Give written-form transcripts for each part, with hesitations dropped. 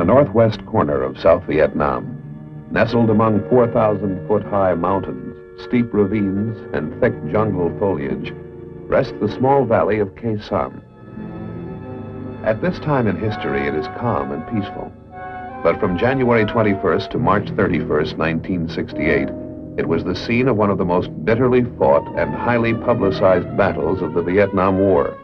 the northwest corner of South Vietnam, nestled among 4,000-foot-high mountains, steep ravines, and thick jungle foliage, rests the small valley of Khe Sanh. At this time in history, it is calm and peaceful. But from January 21st to March 31st, 1968, it was the scene of one of the most bitterly fought and highly publicized battles of the Vietnam War.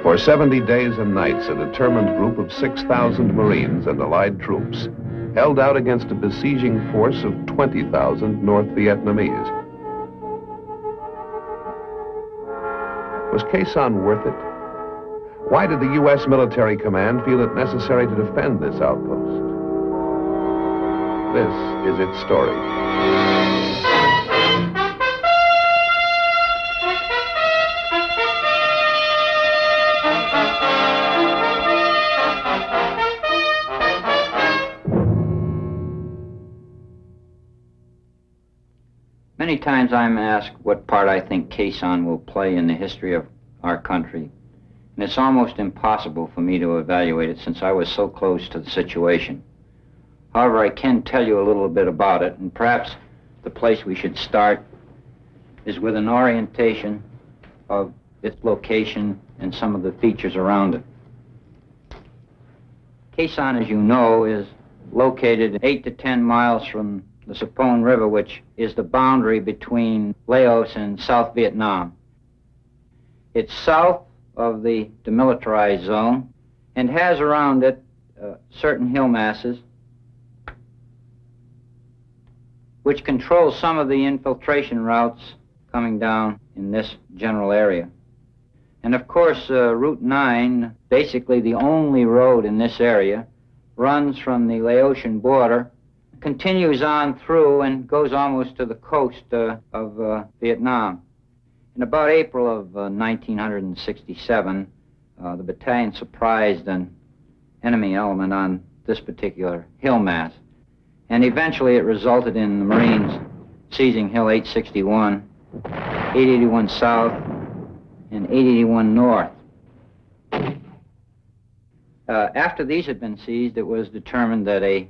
For 70 days and nights, a determined group of 6,000 Marines and allied troops held out against a besieging force of 20,000 North Vietnamese. Was Khe Sanh worth it? Why did the U.S. military command feel it necessary to defend this outpost? This is its story. Many times I'm asked what part I think Khe Sanh will play in the history of our country. And it's almost impossible for me to evaluate it since I was so close to the situation. However, I can tell you a little bit about it, and perhaps the place we should start is with an orientation of its location and some of the features around it. Khe Sanh, as you know, is located 8 to 10 miles from the Sapone River, which is the boundary between Laos and South Vietnam. It's south of the demilitarized zone and has around it certain hill masses which control some of the infiltration routes coming down in this general area. And of course, Route 9, basically the only road in this area, runs from the Laotian border, continues on through and goes almost to the coast of Vietnam. In about April of 1967, the battalion surprised an enemy element on this particular hill mass. And eventually it resulted in the Marines seizing Hill 861, 881 South, and 881 North. After these had been seized, it was determined that a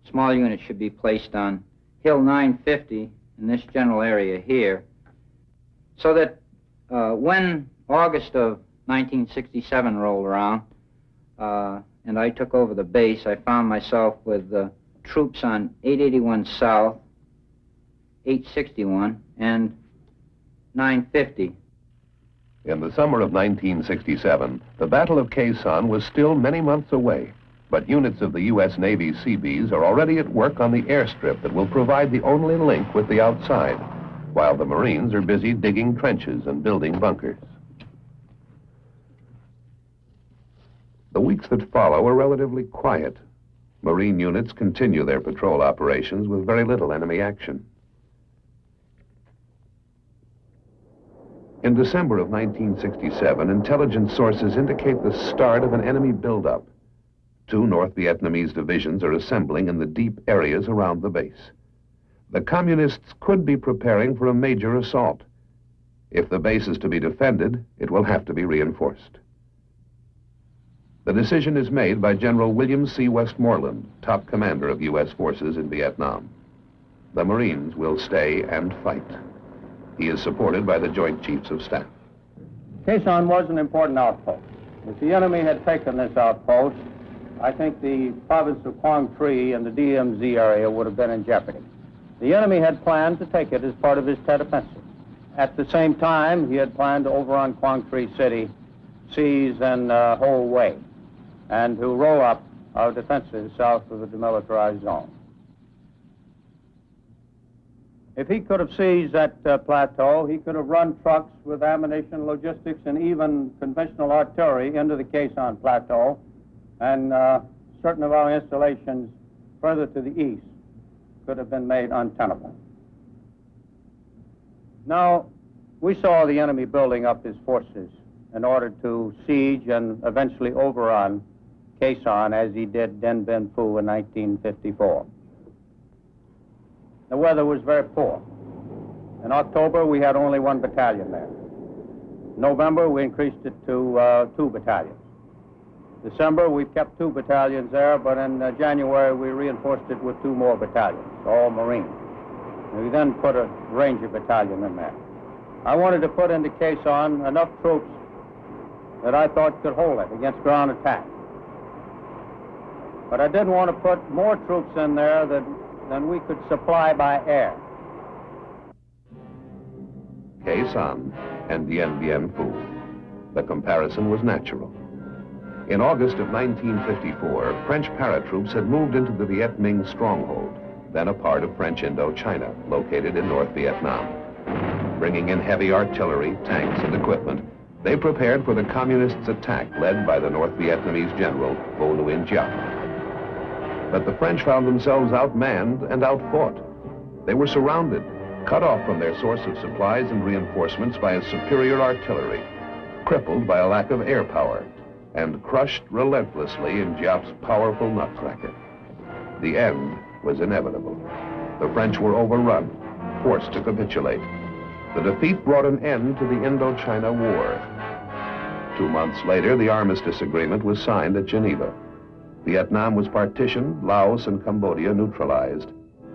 small unit should be placed on Hill 950 in this general area here, so that when August of 1967 rolled around and I took over the base, I found myself with troops on 881 South, 861, and 950. In the summer of 1967, the Battle of Khe Sanh was still many months away, but units of the U.S. Navy Seabees are already at work on the airstrip that will provide the only link with the outside, while the Marines are busy digging trenches and building bunkers. The weeks that follow are relatively quiet. Marine units continue their patrol operations with very little enemy action. In December of 1967, intelligence sources indicate the start of an enemy buildup. 2 North Vietnamese divisions are assembling in the deep areas around the base. The Communists could be preparing for a major assault. If the base is to be defended, it will have to be reinforced. The decision is made by General William C. Westmoreland, top commander of U.S. forces in Vietnam. The Marines will stay and fight. He is supported by the Joint Chiefs of Staff. Khe Sanh was an important outpost. If the enemy had taken this outpost, I think the province of Quang Tri and the DMZ area would have been in jeopardy. The enemy had planned to take it as part of his Tet Offensive. At the same time, he had planned to overrun Quang Tri City, seize and hold Hue, and to roll up our defenses south of the demilitarized zone. If he could have seized that plateau, he could have run trucks with ammunition, logistics, and even conventional artillery into the Khe Sanh Plateau, and certain of our installations further to the east could have been made untenable. Now, we saw the enemy building up his forces in order to siege and eventually overrun Khe Sanh as he did Dien Bien Phu in 1954. The weather was very poor. In October, we had only 1 battalion there. In November, we increased it to 2 battalions. December, we kept 2 battalions there, but in January, we reinforced it with 2 more battalions, all Marines. We then put a Ranger battalion in there. I wanted to put into Quezon enough troops that I thought could hold it against ground attack. But I didn't want to put more troops in there than we could supply by air. Quezon and Dien Bien Phu. The comparison was natural. In August of 1954, French paratroops had moved into the Viet Minh stronghold, then a part of French Indochina, located in North Vietnam. Bringing in heavy artillery, tanks, and equipment, they prepared for the Communists' attack led by the North Vietnamese general, Vo Nguyen Giap. But the French found themselves outmanned and outfought. They were surrounded, cut off from their source of supplies and reinforcements by a superior artillery, crippled by a lack of air power, and crushed relentlessly in Giap's powerful nutcracker. The end was inevitable. The French were overrun, forced to capitulate. The defeat brought an end to the Indochina War. 2 months later, the armistice agreement was signed at Geneva. Vietnam was partitioned, Laos and Cambodia neutralized.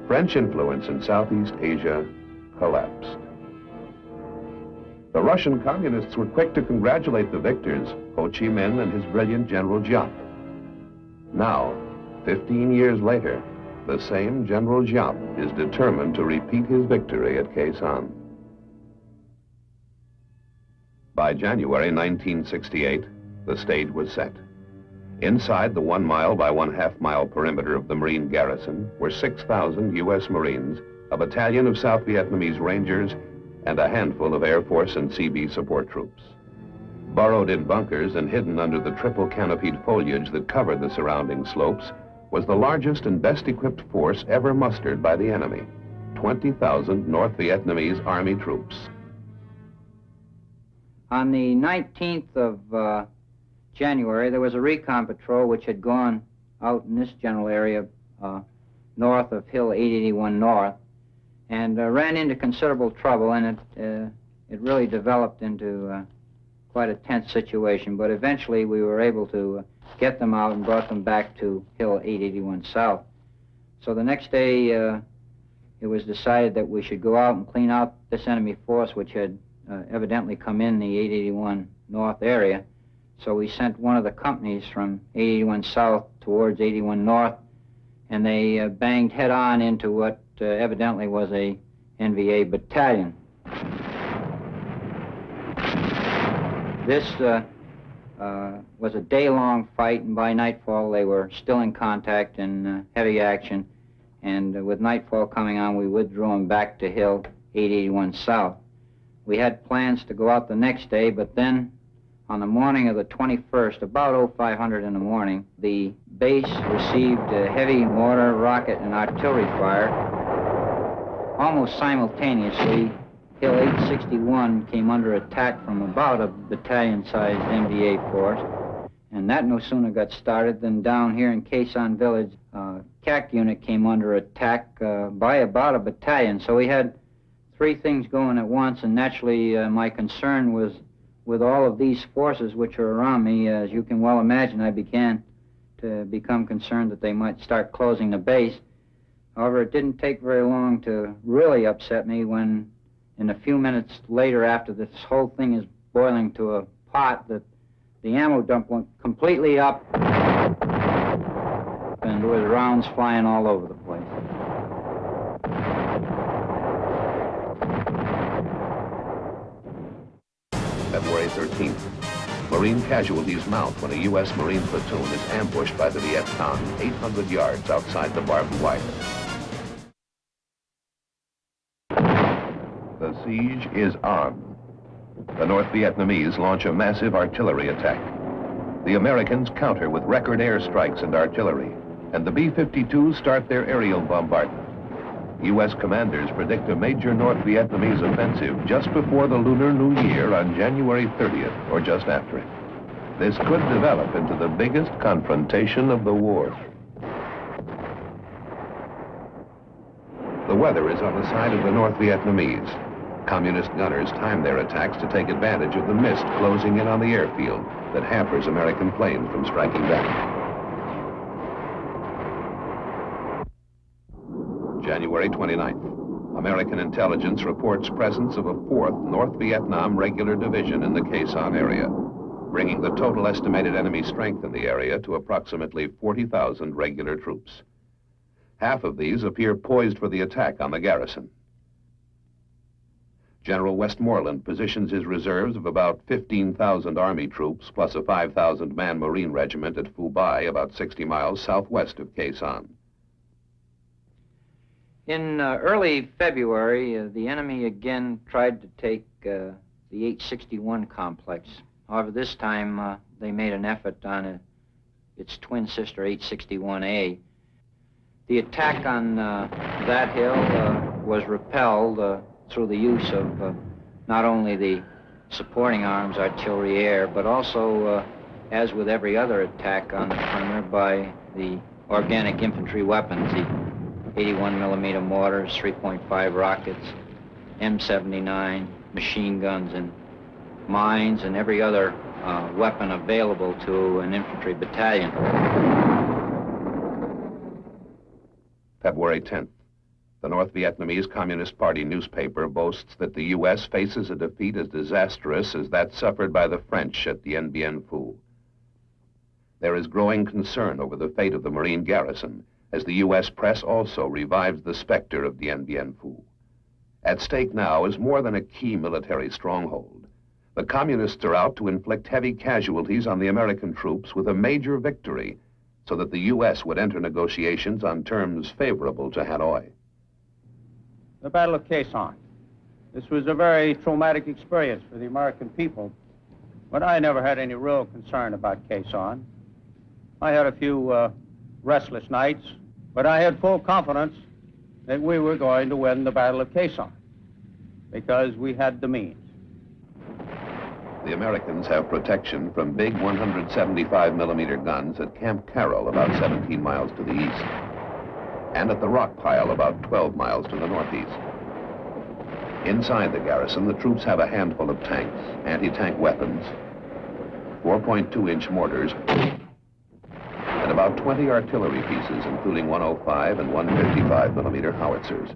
French influence in Southeast Asia collapsed. The Russian communists were quick to congratulate the victors, Ho Chi Minh and his brilliant General Giap. Now, 15 years later, the same General Giap is determined to repeat his victory at Quezon. By January 1968, the stage was set. Inside the 1 mile by 1/2 mile perimeter of the Marine garrison were 6,000 U.S. Marines, a battalion of South Vietnamese Rangers, and a handful of Air Force and CB support troops. Burrowed in bunkers and hidden under the triple canopied foliage that covered the surrounding slopes was the largest and best equipped force ever mustered by the enemy, 20,000 North Vietnamese Army troops. On the 19th of January, there was a recon patrol which had gone out in this general area north of Hill 881 North and ran into considerable trouble, and it really developed into quite a tense situation. But eventually we were able to get them out and brought them back to Hill 881 South. So the next day it was decided that we should go out and clean out this enemy force which had evidently come in the 881 North area. So we sent one of the companies from 881 South towards 81 North, and they banged head-on into what evidently was a NVA battalion. This was a day-long fight, and by nightfall they were still in contact and heavy action, and with nightfall coming on, we withdrew them back to Hill 881 South. We had plans to go out the next day, but then on the morning of the 21st, about 0500 in the morning, the base received heavy mortar, rocket, and artillery fire. Almost simultaneously, Hill 861 came under attack from about a battalion-sized NVA force, and that no sooner got started than down here in Quezon Village, CAC unit came under attack by about a battalion. So we had 3 things going at once, and naturally my concern was with all of these forces which are around me. As you can well imagine, I began to become concerned that they might start closing the base. However, it didn't take very long to really upset me when, in a few minutes later, after this whole thing is boiling to a pot, that the ammo dump went completely up, and there was rounds flying all over the place. February 13th. Marine casualties mount when a U.S. Marine platoon is ambushed by the Viet Cong 800 yards outside the barbed wire. The siege is on. The North Vietnamese launch a massive artillery attack. The Americans counter with record airstrikes and artillery, and the B-52s start their aerial bombardment. U.S. commanders predict a major North Vietnamese offensive just before the Lunar New Year on January 30th, or just after it. This could develop into the biggest confrontation of the war. The weather is on the side of the North Vietnamese. Communist gunners time their attacks to take advantage of the mist closing in on the airfield, that hampers American planes from striking back. January 29th. American intelligence reports presence of a 4th North Vietnam regular division in the Khe Sanh area, bringing the total estimated enemy strength in the area to approximately 40,000 regular troops. Half of these appear poised for the attack on the garrison. General Westmoreland positions his reserves of about 15,000 Army troops plus a 5,000-man Marine regiment at Phu Bai, about 60 miles southwest of Khe Sanh. In early February, the enemy again tried to take the 861 complex. However, this time they made an effort on its twin sister 861A. The attack on that hill was repelled through the use of not only the supporting arms, artillery, air, but also, as with every other attack on the perimeter, by the organic infantry weapons, the 81mm mortars, 3.5 rockets, M79, machine guns, and mines, and every other weapon available to an infantry battalion. February 10th. The North Vietnamese Communist Party newspaper boasts that the U.S. faces a defeat as disastrous as that suffered by the French at Dien Bien Phu. There is growing concern over the fate of the Marine garrison, as the U.S. press also revives the specter of Dien Bien Phu. At stake now is more than a key military stronghold. The Communists are out to inflict heavy casualties on the American troops with a major victory, so that the U.S. would enter negotiations on terms favorable to Hanoi. The Battle of Khe Sanh. This was a very traumatic experience for the American people, but I never had any real concern about Khe Sanh. I had a few restless nights, but I had full confidence that we were going to win the Battle of Khe Sanh because we had the means. The Americans have protection from big 175mm guns at Camp Carroll, about 17 miles to the east, and at the Rock Pile, about 12 miles to the northeast. Inside the garrison, the troops have a handful of tanks, anti-tank weapons, 4.2-inch mortars, and about 20 artillery pieces, including 105 and 155mm howitzers.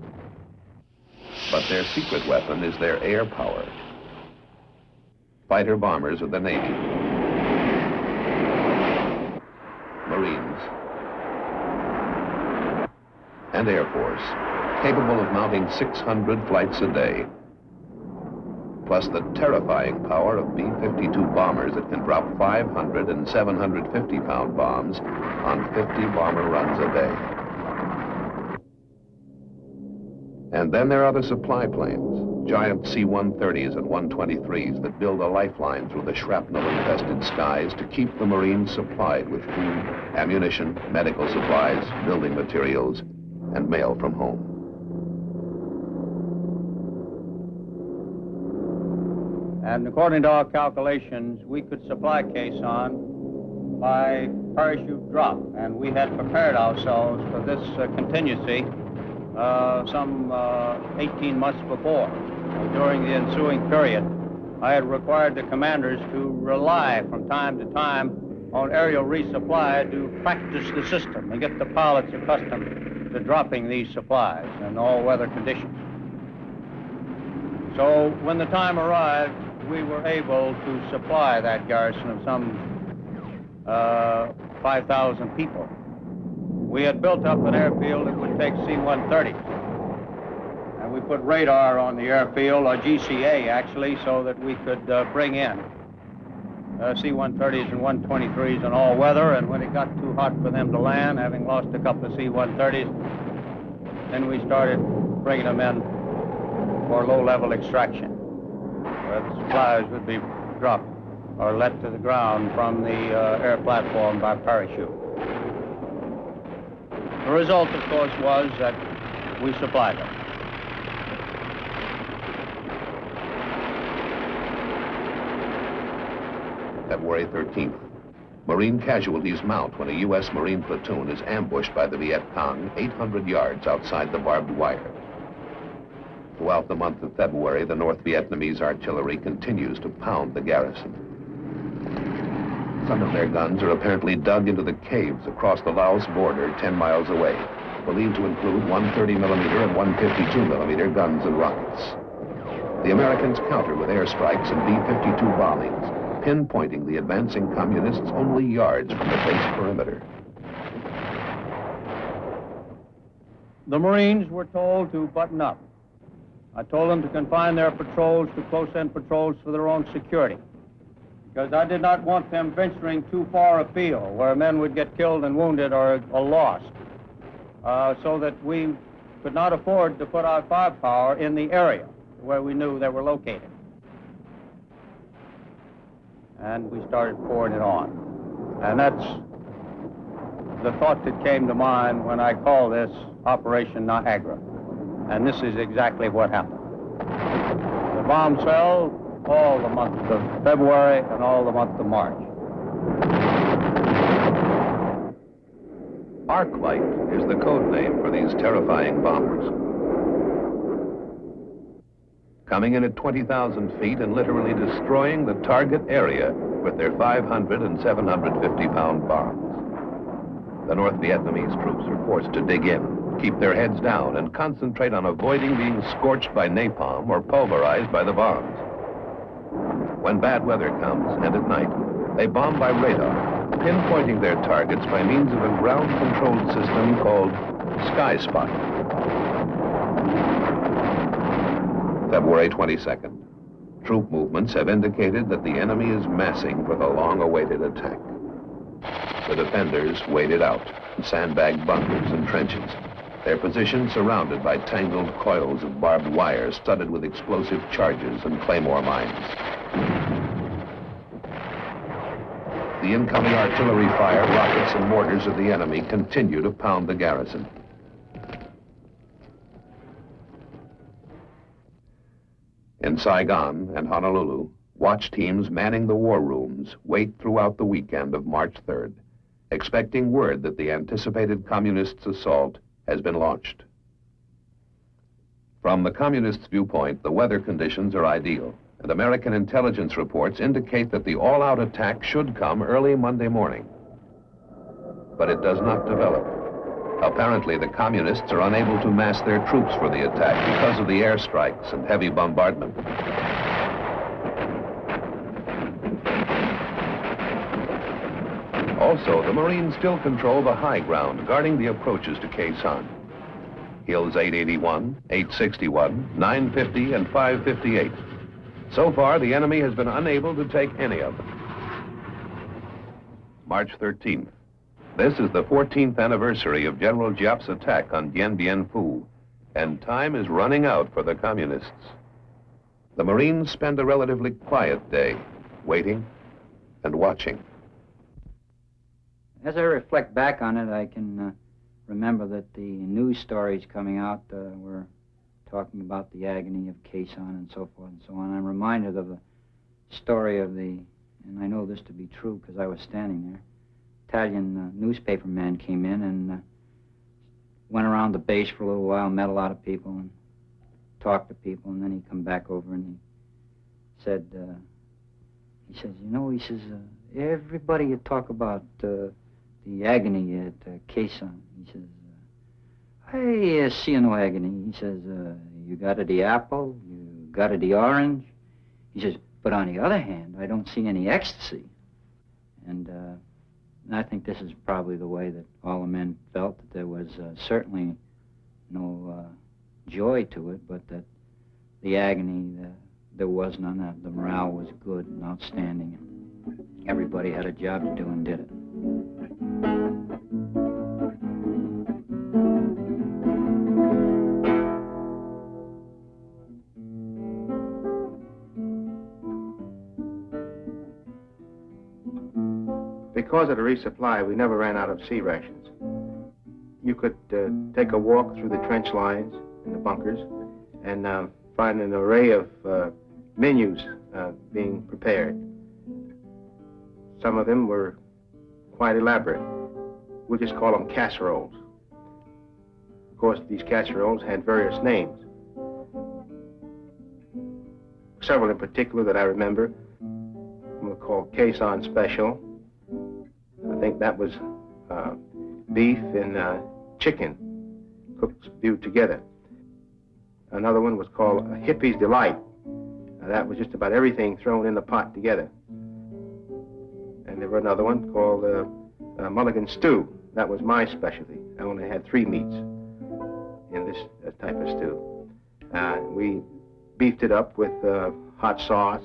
But their secret weapon is their air power. Fighter bombers of the Navy, Marines, and Air Force, capable of mounting 600 flights a day, plus the terrifying power of B-52 bombers that can drop 500 and 750-pound bombs on 50 bomber runs a day. And then there are the supply planes, giant C-130s and 123s that build a lifeline through the shrapnel-infested skies to keep the Marines supplied with food, ammunition, medical supplies, building materials, and mail from home. And according to our calculations, we could supply Khe Sanh by parachute drop, and we had prepared ourselves for this contingency some 18 months before. During the ensuing period, I had required the commanders to rely from time to time on aerial resupply to practice the system and get the pilots accustomed to dropping these supplies in all weather conditions. So when the time arrived, we were able to supply that garrison of some 5,000 people. We had built up an airfield that would take C-130s. And we put radar on the airfield, or GCA actually, so that we could bring in C-130s and 123s in all weather. And when it got too hot for them to land, having lost a couple of C-130s, then we started bringing them in for low-level extraction, where the supplies would be dropped or let to the ground from the air platform by parachute. The result, of course, was that we supplied them. February 13th. Marine casualties mount when a U.S. Marine platoon is ambushed by the Viet Cong 800 yards outside the barbed wire. Throughout the month of February, the North Vietnamese artillery continues to pound the garrison. some of their guns are apparently dug into the caves across the Laos border 10 miles away, believed to include 130mm and 152mm guns and rockets. The Americans counter with airstrikes and B-52 bombings, pinpointing the advancing communists only yards from the base perimeter. The Marines were told to button up. I told them to confine their patrols to close-in patrols for their own security, because I did not want them venturing too far afield where men would get killed and wounded or lost, so that we could not afford to put our firepower in the area where we knew they were located. And we started pouring it on. And that's the thought that came to mind when I called this Operation Niagara. And this is exactly what happened. The bombs fell all the month of February and all the month of March. Arclight is the code name for these terrifying bombers. Coming in at 20,000 feet and literally destroying the target area with their 500 and 750-pound bombs. The North Vietnamese troops are forced to dig in, keep their heads down, and concentrate on avoiding being scorched by napalm or pulverized by the bombs. When bad weather comes, and at night, they bomb by radar, pinpointing their targets by means of a ground-controlled system called Sky Spot. February 22nd. Troop movements have indicated that the enemy is massing for the long-awaited attack. The defenders waited out, sandbagged bunkers and trenches, their position surrounded by tangled coils of barbed wire studded with explosive charges and claymore mines. The incoming artillery fire, rockets, and mortars of the enemy continue to pound the garrison. In Saigon and Honolulu, watch teams manning the war rooms wait throughout the weekend of March 3rd, expecting word that the anticipated communists' assault has been launched. From the communists' viewpoint, the weather conditions are ideal, and American intelligence reports indicate that the all-out attack should come early Monday morning. But it does not develop. Apparently, the communists are unable to mass their troops for the attack because of the airstrikes and heavy bombardment. Also, the Marines still control the high ground guarding the approaches to Khe Sanh. Hills 881, 861, 950, and 558. So far, the enemy has been unable to take any of them. March 13th. This is the 14th anniversary of General Giap's attack on Dien Bien Phu, and time is running out for the communists. The Marines spend a relatively quiet day, waiting and watching. As I reflect back on it, I can remember that the news stories coming out were talking about the agony of Khe Sanh and so forth and so on. I'm reminded of the story of the, and I know this to be true because I was standing there, Italian newspaper man came in and went around the base for a little while, met a lot of people and talked to people, and then he come back over and he said, you know, he says, everybody you talk about the agony at Khe Sanh. He says, I see no agony. He says, you got the apple, you got the orange. He says, but on the other hand, I don't see any ecstasy. And I think this is probably the way that all the men felt, that there was certainly no joy to it, but that the agony, there was none. The morale was good and outstanding. And everybody had a job to do and did it. Because of the resupply, we never ran out of sea rations. You could take a walk through the trench lines in the bunkers and find an array of menus being prepared. Some of them were quite elaborate. We just call them casseroles. Of course, these casseroles had various names. Several in particular that I remember were called Khe Sanh Special, think that was beef and chicken cooked, stewed together. Another one was called a Hippie's Delight. That was just about everything thrown in the pot together. And there were another one called Mulligan Stew. That was my specialty. I only had 3 meats in this type of stew. We beefed it up with hot sauce,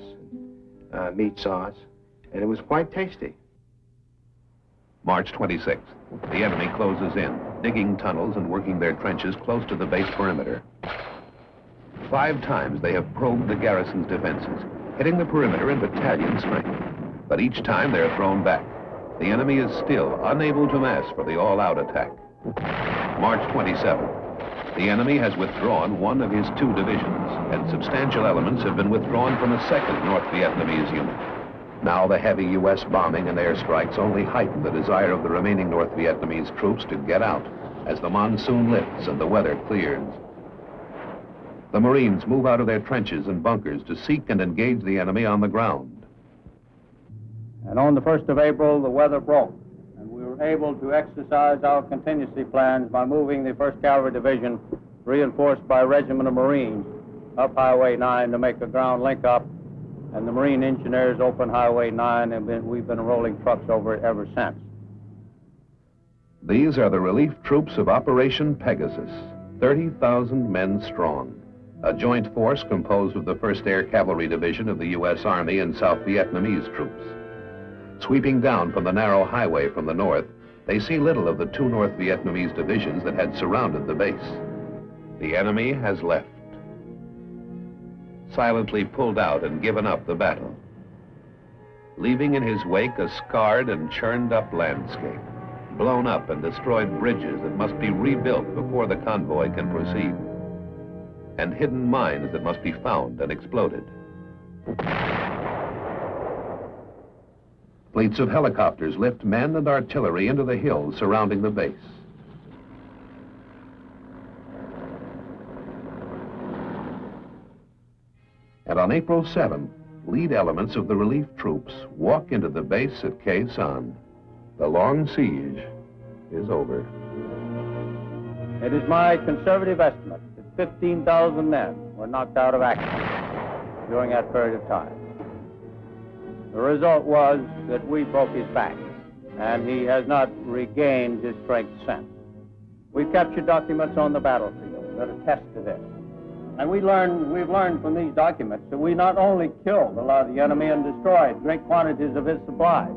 meat sauce, and it was quite tasty. March 26th, the enemy closes in, digging tunnels and working their trenches close to the base perimeter. 5 times they have probed the garrison's defenses, hitting the perimeter in battalion strength. But each time they're thrown back. The enemy is still unable to mass for the all-out attack. March 27th, the enemy has withdrawn 1 of his 2 divisions, and substantial elements have been withdrawn from a 2nd North Vietnamese unit. Now the heavy U.S. bombing and airstrikes only heighten the desire of the remaining North Vietnamese troops to get out as the monsoon lifts and the weather clears. The Marines move out of their trenches and bunkers to seek and engage the enemy on the ground. And on the 1st of April, the weather broke, and we were able to exercise our contingency plans by moving the 1st Cavalry Division, reinforced by a regiment of Marines, up Highway 9 to make a ground link-up, and the Marine engineers opened Highway 9, and we've been rolling trucks over it ever since. These are the relief troops of Operation Pegasus, 30,000 men strong, a joint force composed of the 1st Air Cavalry Division of the U.S. Army and South Vietnamese troops. Sweeping down from the narrow highway from the north, they see little of the 2 North Vietnamese divisions that had surrounded the base. The enemy has left, silently pulled out and given up the battle, leaving in his wake a scarred and churned up landscape, blown up and destroyed bridges that must be rebuilt before the convoy can proceed, and hidden mines that must be found and exploded. Fleets of helicopters lift men and artillery into the hills surrounding the base. And on April 7, lead elements of the relief troops walk into the base at Khe Sanh. The long siege is over. It is my conservative estimate that 15,000 men were knocked out of action during that period of time. The result was that we broke his back, and he has not regained his strength since. We captured documents on the battlefield that attest to this. And we've learned from these documents that we not only killed a lot of the enemy and destroyed great quantities of his supplies,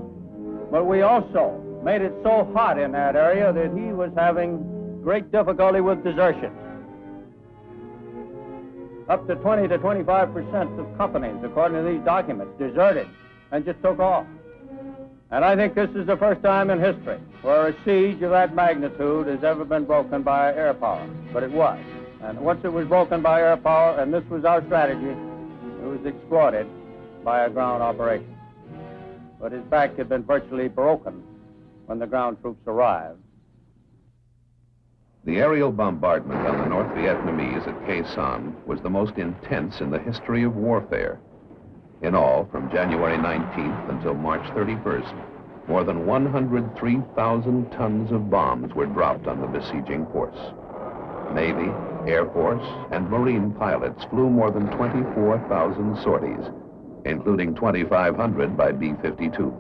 but we also made it so hot in that area that he was having great difficulty with desertions. Up to 20 to 25% of companies, according to these documents, deserted and just took off. And I think this is the first time in history where a siege of that magnitude has ever been broken by air power. But it was. And once it was broken by air power, and this was our strategy, it was exploited by a ground operation. But his back had been virtually broken when the ground troops arrived. The aerial bombardment on the North Vietnamese at Khe Sanh was the most intense in the history of warfare. In all, from January 19th until March 31st, more than 103,000 tons of bombs were dropped on the besieging force. Navy, Air Force, and Marine pilots flew more than 24,000 sorties, including 2,500 by B-52s.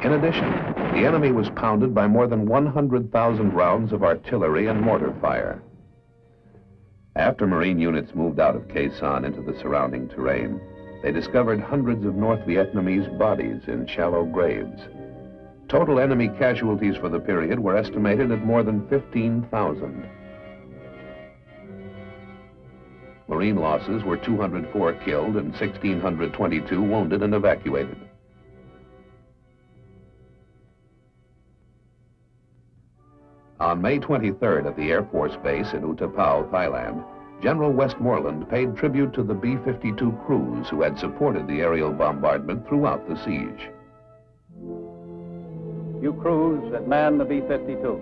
In addition, the enemy was pounded by more than 100,000 rounds of artillery and mortar fire. After Marine units moved out of Khe Sanh into the surrounding terrain, they discovered hundreds of North Vietnamese bodies in shallow graves. Total enemy casualties for the period were estimated at more than 15,000. Marine losses were 204 killed and 1,622 wounded and evacuated. On May 23rd at the Air Force Base in Utapao, Thailand, General Westmoreland paid tribute to the B-52 crews who had supported the aerial bombardment throughout the siege. You crews that man the B-52,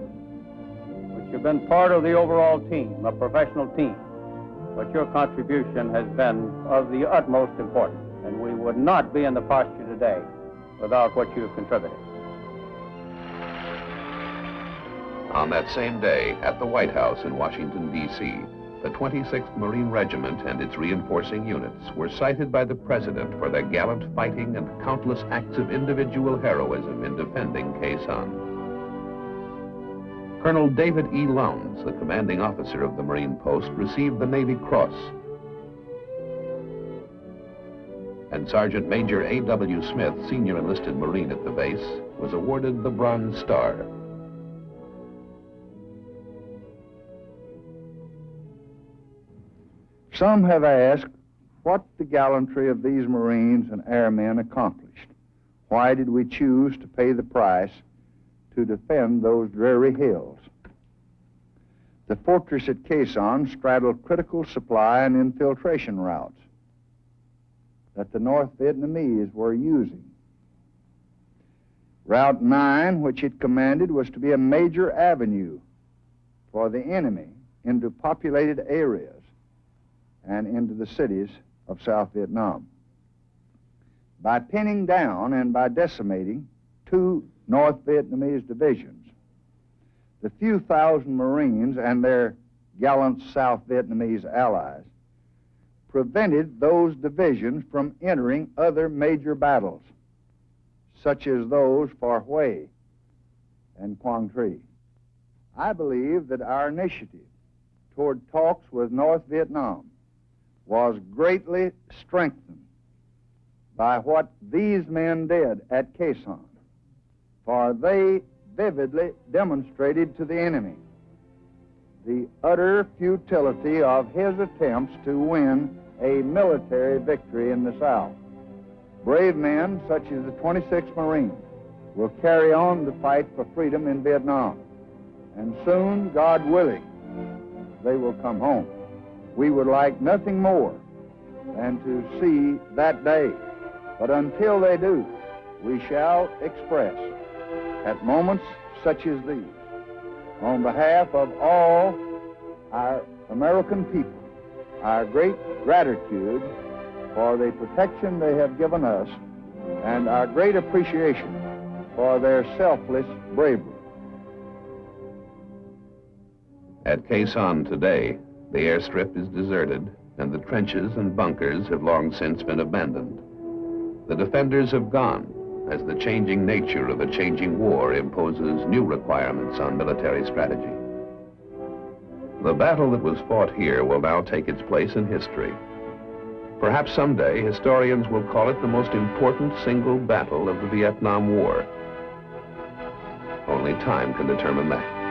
which have been part of the overall team, a professional team, but your contribution has been of the utmost importance, and we would not be in the posture today without what you've contributed. On that same day, at the White House in Washington, D.C., the 26th Marine Regiment and its reinforcing units were cited by the President for their gallant fighting and countless acts of individual heroism in defending Khe Sanh. Colonel David E. Lowndes, the commanding officer of the Marine post, received the Navy Cross. And Sergeant Major A.W. Smith, senior enlisted Marine at the base, was awarded the Bronze Star. Some have asked what the gallantry of these Marines and airmen accomplished. Why did we choose to pay the price to defend those dreary hills? The fortress at Khe Sanh straddled critical supply and infiltration routes that the North Vietnamese were using. Route 9, which it commanded, was to be a major avenue for the enemy into populated areas and into the cities of South Vietnam. By pinning down and by decimating 2 North Vietnamese divisions, the few thousand Marines and their gallant South Vietnamese allies prevented those divisions from entering other major battles, such as those for Hue and Quang Tri. I believe that our initiative toward talks with North Vietnam was greatly strengthened by what these men did at Khe Sanh, for they vividly demonstrated to the enemy the utter futility of his attempts to win a military victory in the South. Brave men such as the 26th Marines will carry on the fight for freedom in Vietnam, and soon, God willing, they will come home. We would like nothing more than to see that day. But until they do, we shall express, at moments such as these, on behalf of all our American people, our great gratitude for the protection they have given us and our great appreciation for their selfless bravery. At Khe Sanh today, the airstrip is deserted, and the trenches and bunkers have long since been abandoned. The defenders have gone, as the changing nature of a changing war imposes new requirements on military strategy. The battle that was fought here will now take its place in history. Perhaps someday, historians will call it the most important single battle of the Vietnam War. Only time can determine that.